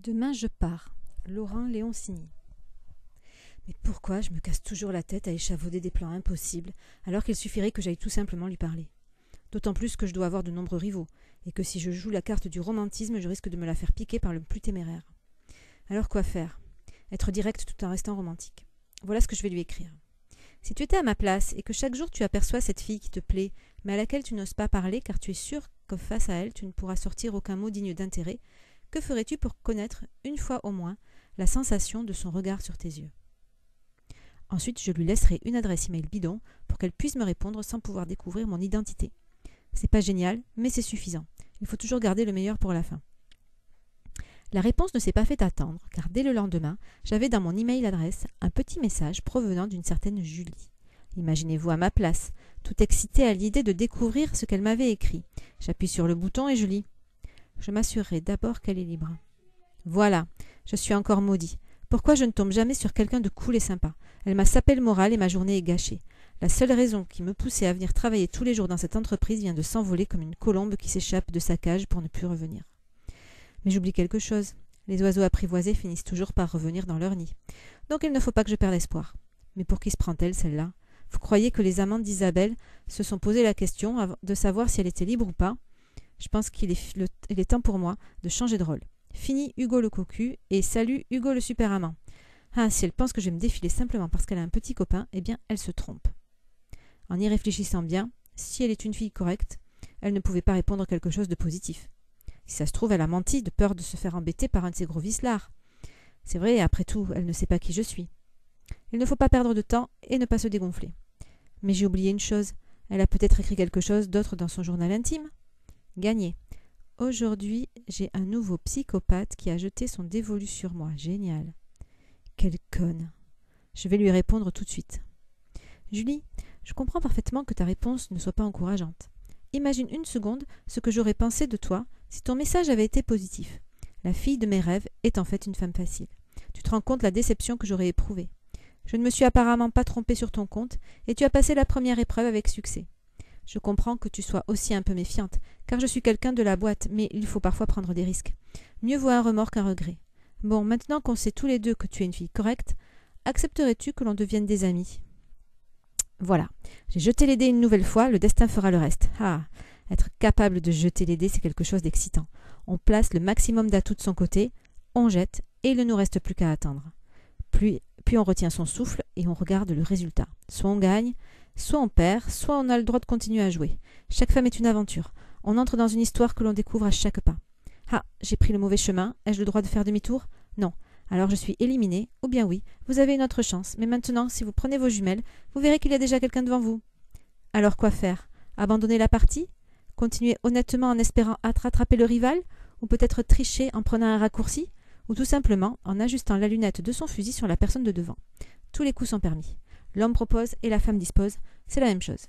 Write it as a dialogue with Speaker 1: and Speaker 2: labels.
Speaker 1: Demain je pars. Laurent Léoncini. Mais pourquoi je me casse toujours la tête à échafauder des plans impossibles, alors qu'il suffirait que j'aille tout simplement lui parler? D'autant plus que je dois avoir de nombreux rivaux, et que si je joue la carte du romantisme, je risque de me la faire piquer par le plus téméraire. Alors quoi faire? Être direct tout en restant romantique. Voilà ce que je vais lui écrire. Si tu étais à ma place, et que chaque jour tu aperçois cette fille qui te plaît, mais à laquelle tu n'oses pas parler car tu es sûr que face à elle tu ne pourras sortir aucun mot digne d'intérêt, que ferais-tu pour connaître, une fois au moins, la sensation de son regard sur tes yeux? Ensuite, je lui laisserai une adresse email bidon pour qu'elle puisse me répondre sans pouvoir découvrir mon identité. C'est pas génial, mais c'est suffisant. Il faut toujours garder le meilleur pour la fin. La réponse ne s'est pas fait attendre, car dès le lendemain, j'avais dans mon email adresse un petit message provenant d'une certaine Julie. Imaginez-vous à ma place, tout excitée à l'idée de découvrir ce qu'elle m'avait écrit. J'appuie sur le bouton et je lis. Je m'assurerai d'abord qu'elle est libre. Voilà, je suis encore maudit. Pourquoi je ne tombe jamais sur quelqu'un de cool et sympa? Elle m'a sapé le moral et ma journée est gâchée. La seule raison qui me poussait à venir travailler tous les jours dans cette entreprise vient de s'envoler comme une colombe qui s'échappe de sa cage pour ne plus revenir. Mais j'oublie quelque chose. Les oiseaux apprivoisés finissent toujours par revenir dans leur nid. Donc il ne faut pas que je perde espoir. Mais pour qui se prend-elle, celle-là? Vous croyez que les amants d'Isabelle se sont posé la question de savoir si elle était libre ou pas? Je pense qu'il est temps pour moi de changer de rôle. Fini Hugo le cocu et salut Hugo le super amant. Ah, si elle pense que je vais me défiler simplement parce qu'elle a un petit copain, eh bien elle se trompe. En y réfléchissant bien, si elle est une fille correcte, elle ne pouvait pas répondre quelque chose de positif. Si ça se trouve, elle a menti de peur de se faire embêter par un de ces gros vicelards. C'est vrai, après tout, elle ne sait pas qui je suis. Il ne faut pas perdre de temps et ne pas se dégonfler. Mais j'ai oublié une chose. Elle a peut-être écrit quelque chose d'autre dans son journal intime. Gagné. Aujourd'hui, j'ai un nouveau psychopathe qui a jeté son dévolu sur moi. Génial. Quelle conne. Je vais lui répondre tout de suite. Julie, je comprends parfaitement que ta réponse ne soit pas encourageante. Imagine une seconde ce que j'aurais pensé de toi si ton message avait été positif. La fille de mes rêves est en fait une femme facile. Tu te rends compte la déception que j'aurais éprouvée. Je ne me suis apparemment pas trompée sur ton compte et tu as passé la première épreuve avec succès. Je comprends que tu sois aussi un peu méfiante, car je suis quelqu'un de la boîte, mais il faut parfois prendre des risques. Mieux vaut un remords qu'un regret. Bon, maintenant qu'on sait tous les deux que tu es une fille correcte, accepterais-tu que l'on devienne des amis? Voilà, j'ai jeté les dés une nouvelle fois, le destin fera le reste. Ah, être capable de jeter les dés, c'est quelque chose d'excitant. On place le maximum d'atouts de son côté, on jette, et il ne nous reste plus qu'à attendre. Puis on retient son souffle et on regarde le résultat. Soit on gagne, soit on perd, soit on a le droit de continuer à jouer. Chaque femme est une aventure. On entre dans une histoire que l'on découvre à chaque pas. Ah, j'ai pris le mauvais chemin, ai-je le droit de faire demi-tour? Non. Alors je suis éliminée, ou bien oui, vous avez une autre chance, mais maintenant, si vous prenez vos jumelles, vous verrez qu'il y a déjà quelqu'un devant vous. Alors quoi faire? Abandonner la partie? Continuer honnêtement en espérant rattraper le rival? Ou peut-être tricher en prenant un raccourci? Ou tout simplement en ajustant la lunette de son fusil sur la personne de devant. Tous les coups sont permis. L'homme propose et la femme dispose, c'est la même chose.